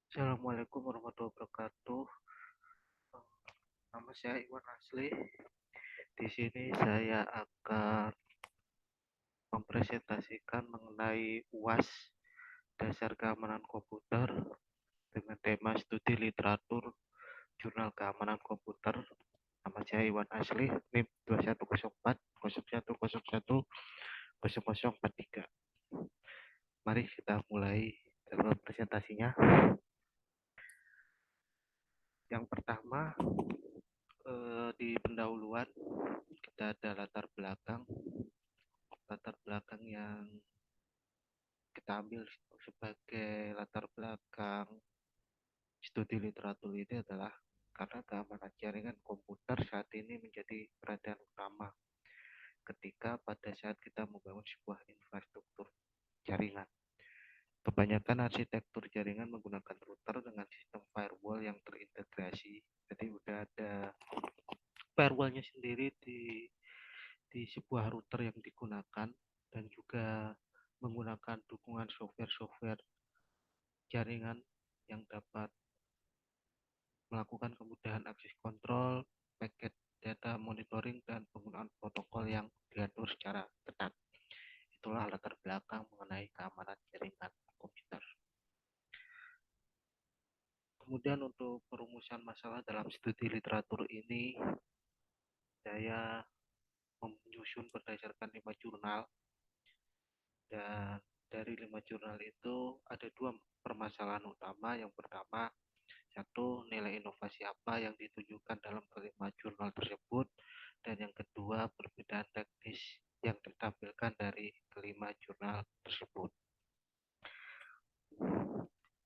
Assalamualaikum warahmatullahi wabarakatuh. Nama saya Iwan Asli. Di sini saya akan mempresentasikan mengenai UAS Dasar Keamanan Komputer dengan tema studi literatur Jurnal Keamanan Komputer. Nama saya Iwan Asli, NIM 2104 0101 0043. Mari kita mulai dalam presentasinya. Yang pertama, di pendahuluan kita ada latar belakang yang kita ambil sebagai latar belakang studi literatur ini adalah karena keamanan jaringan komputer saat ini menjadi perhatian utama ketika pada saat kita membangun sebuah infrastruktur jaringan. Kebanyakan arsitektur jaringan menggunakan router dengan sistem firewall yang terintegrasi. Jadi udah ada firewallnya sendiri di sebuah router yang digunakan, dan juga menggunakan dukungan software-software jaringan yang dapat melakukan kemudahan akses kontrol, paket data monitoring, dan penggunaan protokol yang diatur secara ketat. Itulah latar belakang mengenai keamanan jaringan komputer. Kemudian untuk perumusan masalah dalam studi literatur ini, saya menyusun berdasarkan 5 jurnal, dan dari 5 jurnal itu ada 2 permasalahan utama. Yang pertama, satu, nilai inovasi apa yang ditunjukkan dalam kelima jurnal tersebut, dan yang kedua, perbedaan teknis yang ditampilkan dari kelima jurnal tersebut.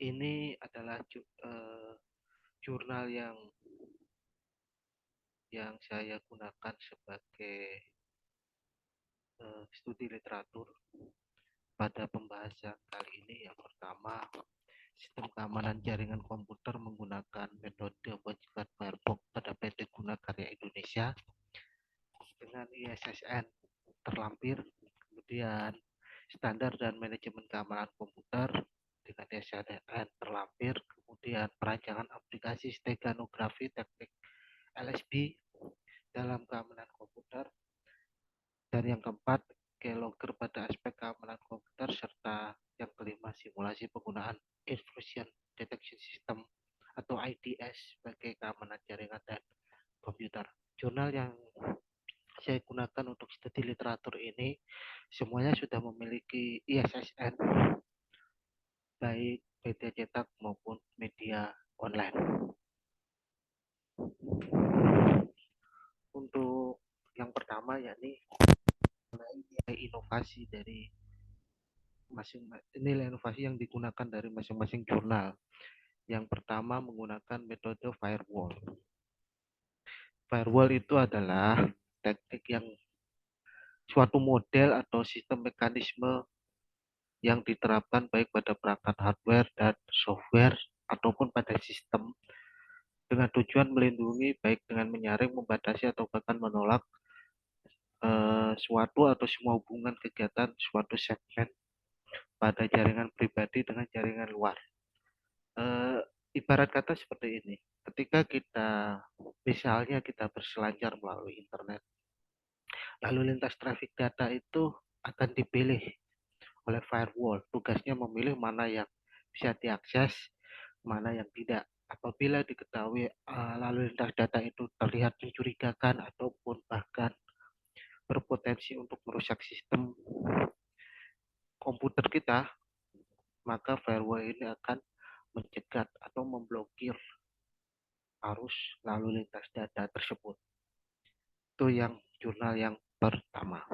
Ini adalah jurnal yang saya gunakan sebagai studi literatur pada pembahasan kali ini. Yang pertama, sistem keamanan jaringan komputer menggunakan metode pencegahan Firewall pada PT Gunakarya Indonesia dengan ISSN terlampir. Kemudian standar dan manajemen keamanan komputer dengan ISSN terlampir. Kemudian perancangan aplikasi steganografi teknik LSB dalam keamanan komputer. Dan yang keempat, keylogger pada aspek keamanan komputer, serta yang kelima, simulasi penggunaan intrusion detection system atau IDS sebagai keamanan jaringan dan komputer. Jurnal yang saya gunakan untuk studi literatur ini semuanya sudah memiliki ISSN, baik media cetak maupun media online. Untuk yang pertama, yakni nilai inovasi dari nilai inovasi yang digunakan dari masing-masing jurnal. Yang pertama, menggunakan metode firewall. Firewall itu adalah teknik yang suatu model atau sistem mekanisme yang diterapkan baik pada perangkat hardware dan software ataupun pada sistem dengan tujuan melindungi, baik dengan menyaring, membatasi, atau bahkan menolak suatu atau semua hubungan kegiatan suatu segmen pada jaringan pribadi dengan jaringan luar. Ibarat kata seperti ini, ketika misalnya kita berselancar melalui internet, lalu lintas traffic data itu akan dipilih oleh firewall. Tugasnya memilih mana yang bisa diakses, mana yang tidak. Apabila diketahui lalu lintas data itu terlihat mencurigakan ataupun bahkan berpotensi untuk merusak sistem komputer kita, maka firewall ini akan mencegat atau memblokir arus lalu lintas data tersebut. Itu yang jurnal yang pertama.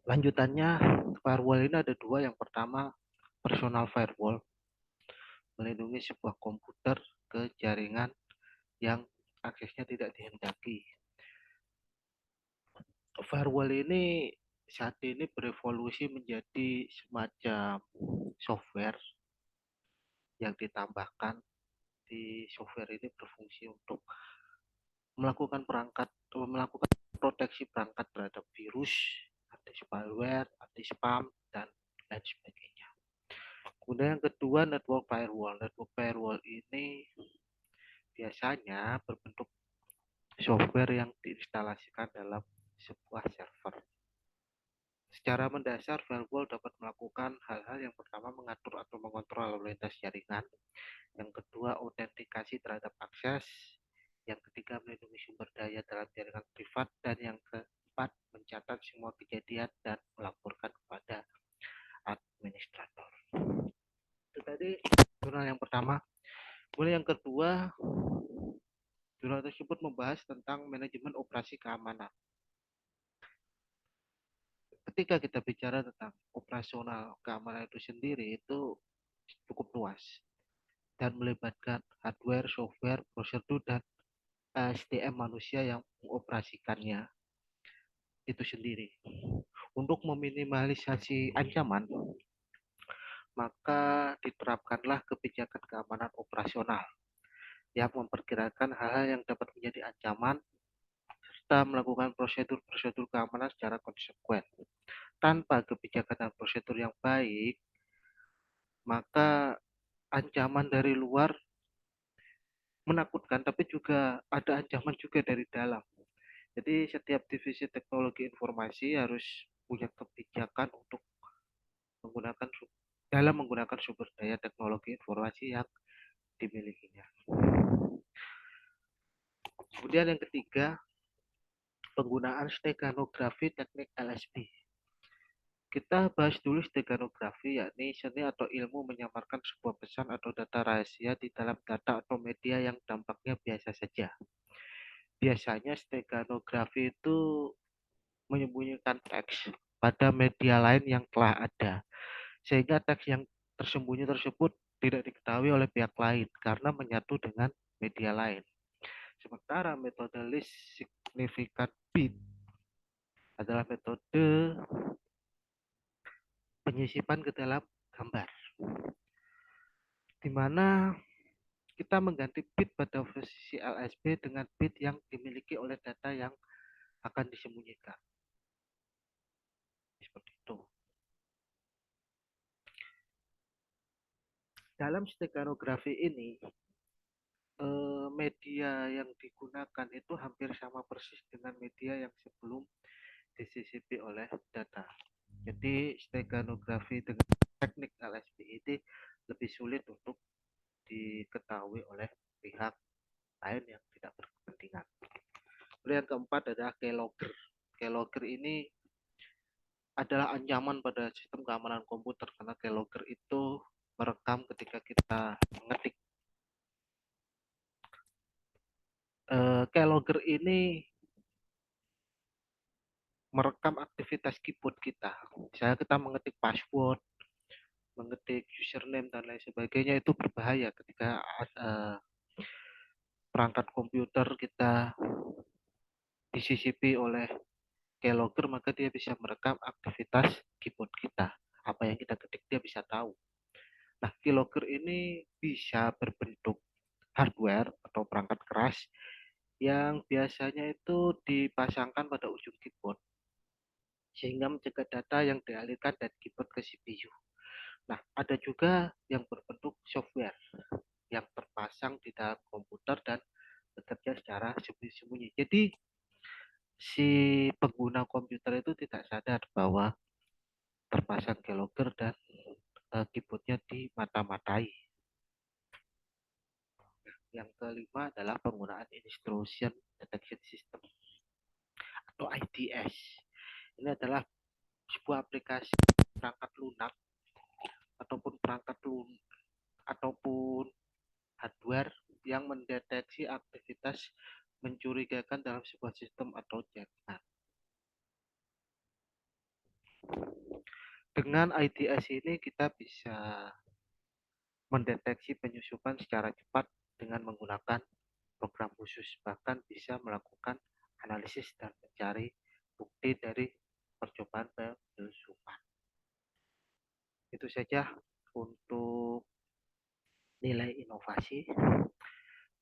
Lanjutannya, firewall ini ada 2. Yang pertama, personal firewall, melindungi sebuah komputer ke jaringan yang aksesnya tidak dihendaki. Firewall ini saat ini berevolusi menjadi semacam software yang ditambahkan. Di software ini berfungsi untuk melakukan proteksi perangkat terhadap virus, anti spyware, anti spam, dan lain sebagainya. Kemudian yang kedua, network firewall. Network firewall ini biasanya berbentuk software yang diinstalasikan dalam sebuah server. Secara mendasar, firewall dapat melakukan hal-hal yang pertama mengatur atau mengontrol lalu lintas jaringan, yang kedua autentikasi terhadap akses, yang ketiga melindungi sumber daya dalam jaringan privat, dan yang keempat mencatat semua kejadian dan melaporkan kepada administrator. Itu tadi jurnal yang pertama. Kemudian yang kedua, jurnal tersebut membahas tentang manajemen operasi keamanan. Ketika kita bicara tentang operasional keamanan itu sendiri, itu cukup luas dan melibatkan hardware, software, prosedur, dan SDM manusia yang mengoperasikannya itu sendiri. Untuk meminimalisasi ancaman, maka diterapkanlah kebijakan keamanan operasional yang memperkirakan hal-hal yang dapat menjadi ancaman serta melakukan prosedur-prosedur keamanan secara konsekuen. Tanpa kebijakan dan prosedur yang baik, maka ancaman dari luar menakutkan, tapi juga ada ancaman juga dari dalam. Jadi setiap divisi teknologi informasi harus punya kebijakan untuk menggunakan dalam menggunakan sumber daya teknologi informasi yang dimilikinya. Kemudian yang ketiga, penggunaan steganografi teknik LSB. Kita bahas dulu steganografi, yakni seni atau ilmu menyamarkan sebuah pesan atau data rahasia di dalam data atau media yang dampaknya biasa saja. Biasanya steganografi itu menyembunyikan teks pada media lain yang telah ada, sehingga teks yang tersembunyi tersebut tidak diketahui oleh pihak lain karena menyatu dengan media lain. Sementara metode least significant bit adalah metode penyisipan ke dalam gambar, di mana kita mengganti bit pada posisi LSB dengan bit yang dimiliki oleh data yang akan disembunyikan. Seperti itu. Dalam steganografi ini, media yang digunakan itu hampir sama persis dengan media yang sebelum disisipi oleh data. Jadi steganografi dengan teknik LSB ini lebih sulit untuk diketahui oleh pihak lain yang tidak berkepentingan. Kemudian yang keempat adalah keylogger. Keylogger ini adalah ancaman pada sistem keamanan komputer karena keylogger itu merekam ketika kita mengetik. Keylogger ini merekam aktivitas keyboard kita. Misalnya kita mengetik password, mengetik username dan lain sebagainya, itu berbahaya ketika perangkat komputer kita disisipi oleh keylogger, maka dia bisa merekam aktivitas keyboard kita. Apa yang kita ketik dia bisa tahu. Nah, keylogger ini bisa berbentuk hardware atau perangkat keras yang biasanya itu dipasangkan pada ujung keyboard sehingga mencegah data yang dialihkan dari keyboard ke CPU. Nah, ada juga yang berbentuk software yang terpasang di dalam komputer dan bekerja secara sembunyi-sembunyi. Jadi, si pengguna komputer itu tidak sadar bahwa terpasang keylogger dan keyboardnya dimata-matai. Yang kelima adalah penggunaan Intrusion Detection System atau IDS. Ini adalah sebuah aplikasi perangkat lunak ataupun hardware yang mendeteksi aktivitas mencurigakan dalam sebuah sistem atau jaringan. Dengan IDS ini kita bisa mendeteksi penyusupan secara cepat dengan menggunakan program khusus, bahkan bisa melakukan analisis dan mencari bukti dari percobaan penyusupan. Itu saja untuk nilai inovasi.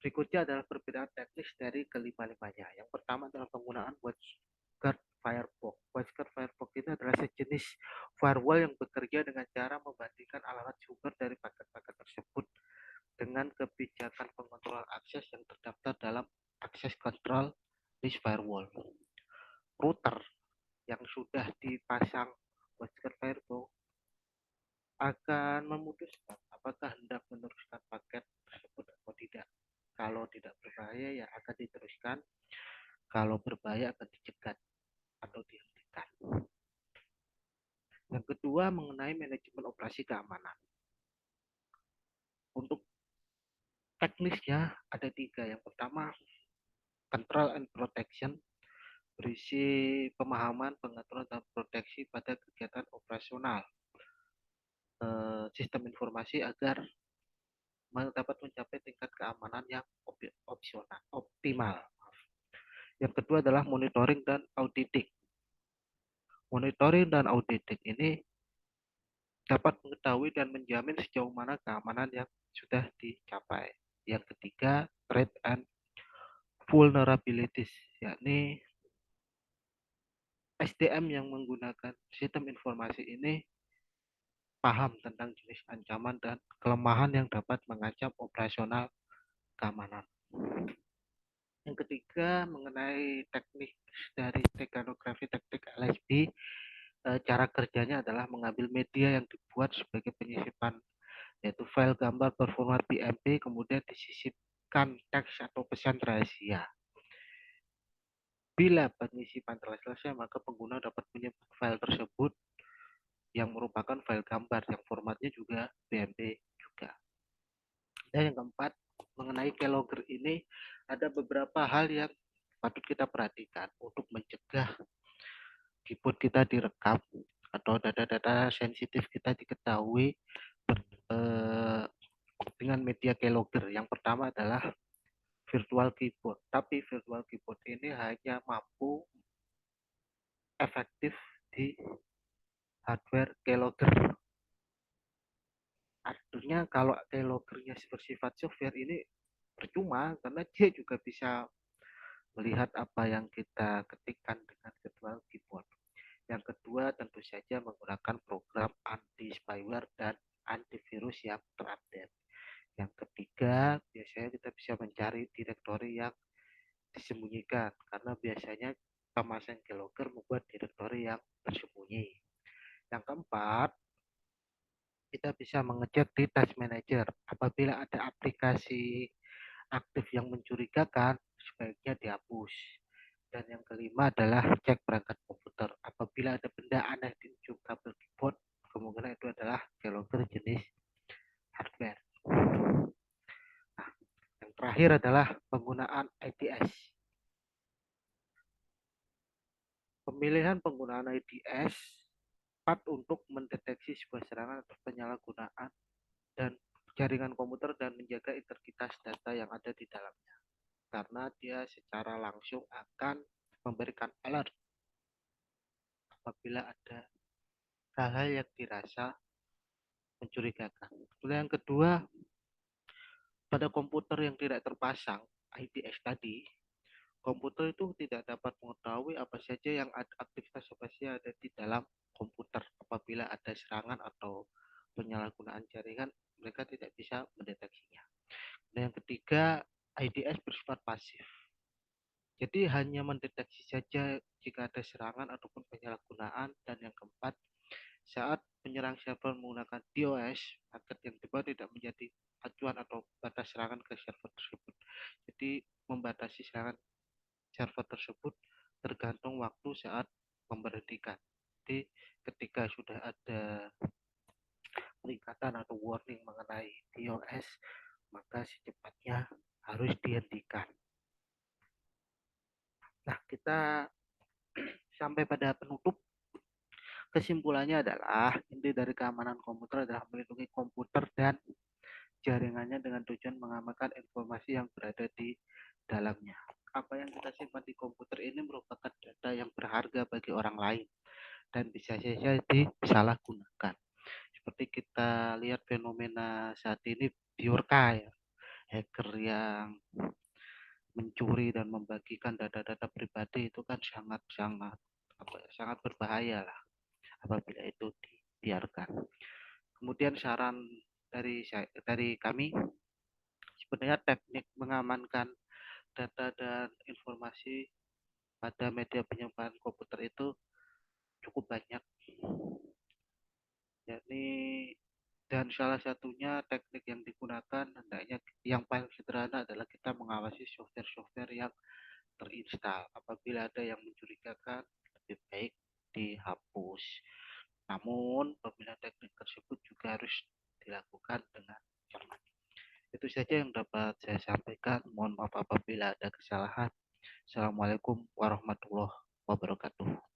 Berikutnya adalah perbedaan teknis dari kelima-limanya. Yang pertama adalah penggunaan WatchGuard Firewall. Wildcard Firewall ini adalah sejenis firewall yang bekerja dengan cara membandingkan alamat sumber dari paket-paket tersebut dengan kebijakan pengontrol akses yang terdaftar dalam akses control list firewall. Router yang sudah dipasang Wildcard Firewall akan memutuskan apakah hendak meneruskan paket tersebut atau tidak. Kalau tidak berbahaya ya akan diteruskan, kalau berbahaya akan dicegat atau dihentikan. Yang kedua mengenai manajemen operasi keamanan. Untuk teknisnya ada tiga. Yang pertama control and protection, berisi pemahaman, pengaturan, dan proteksi pada kegiatan operasional sistem informasi agar dapat mencapai tingkat keamanan yang optimal. Yang kedua adalah monitoring dan auditing. Monitoring dan auditing ini dapat mengetahui dan menjamin sejauh mana keamanan yang sudah dicapai. Yang ketiga, threat and vulnerabilities, yakni SDM yang menggunakan sistem informasi ini paham tentang jenis ancaman dan kelemahan yang dapat mengancam operasional keamanan. Yang ketiga, mengenai teknik dari steganografi teknik LSD, cara kerjanya adalah mengambil media yang dibuat sebagai penyisipan, yaitu file gambar berformat BMP, kemudian disisipkan teks atau pesan rahasia. Bila penyisipan telah selesai, maka pengguna dapat menyimpan file tersebut yang merupakan file gambar yang formatnya juga BMP juga. Dan yang keempat, mengenai keylogger ini ada beberapa hal yang patut kita perhatikan untuk mencegah keyboard kita direkam atau data-data sensitif kita diketahui dengan media keylogger. Yang pertama adalah virtual keyboard. Tapi virtual keyboard ini hanya mampu efektif di hardware keylogger. Artinya kalau keyloggernya bersifat software ini percuma karena dia juga bisa melihat apa yang kita ketikkan dengan virtual keyboard. Yang kedua tentu saja menggunakan program anti spyware dan antivirus yang terupdate. Yang ketiga biasanya kita bisa mencari direktori yang disembunyikan karena biasanya pemasang keylogger membuat direktori yang tersembunyi. Yang keempat, kita bisa mengecek di task manager. Apabila ada aplikasi aktif yang mencurigakan, sebaiknya dihapus. Dan yang kelima adalah cek perangkat komputer. Apabila ada benda aneh di ujung kabel keyboard, kemungkinan itu adalah keylogger jenis hardware. Nah, yang terakhir adalah penggunaan IDS. Pemilihan penggunaan IDS tepat untuk mendeteksi sebuah serangan atau penyalahgunaan dan jaringan komputer dan menjaga integritas data yang ada di dalamnya. Karena dia secara langsung akan memberikan alert apabila ada hal-hal yang dirasa mencurigakan. Kemudian yang kedua, pada komputer yang tidak terpasang IDS tadi, komputer itu tidak dapat mengetahui apa saja yang aktivitas apa saja ada di dalam komputer. Apabila ada serangan atau penyalahgunaan jaringan, mereka tidak bisa mendeteksinya. Dan yang ketiga, IDS bersifat pasif. Jadi hanya mendeteksi saja jika ada serangan ataupun penyalahgunaan. Dan yang keempat, saat penyerang server menggunakan DOS, paket yang dibawa tidak menjadi acuan atau batas serangan ke server tersebut. Jadi membatasi serangan server tersebut tergantung waktu saat memberhentikan. Jadi ketika sudah ada peringatan atau warning mengenai DOS, maka secepatnya harus dihentikan. Nah, kita sampai pada penutup. Kesimpulannya adalah inti dari keamanan komputer adalah melindungi komputer dan jaringannya dengan tujuan mengamankan informasi yang berada di dalamnya. Apa yang kita simpan di komputer ini merupakan data yang berharga bagi orang lain dan bisa saja disalahgunakan. Seperti kita lihat fenomena saat ini Biorka ya, hacker yang mencuri dan membagikan data-data pribadi itu kan sangat-sangat sangat berbahaya lah apabila itu dibiarkan. Kemudian saran dari kami, sebenarnya teknik mengamankan data dan informasi pada media penyebaran komputer itu cukup banyak. Yakni dan salah satunya teknik yang digunakan hendaknya yang paling sederhana adalah kita mengawasi software-software yang terinstall. Apabila ada yang mencurigakan, lebih baik dihapus. Namun, apabila teknik tersebut juga harus dilakukan dengan cermat. Itu saja yang dapat saya sampaikan. Mohon maaf apabila ada kesalahan. Assalamualaikum warahmatullahi wabarakatuh.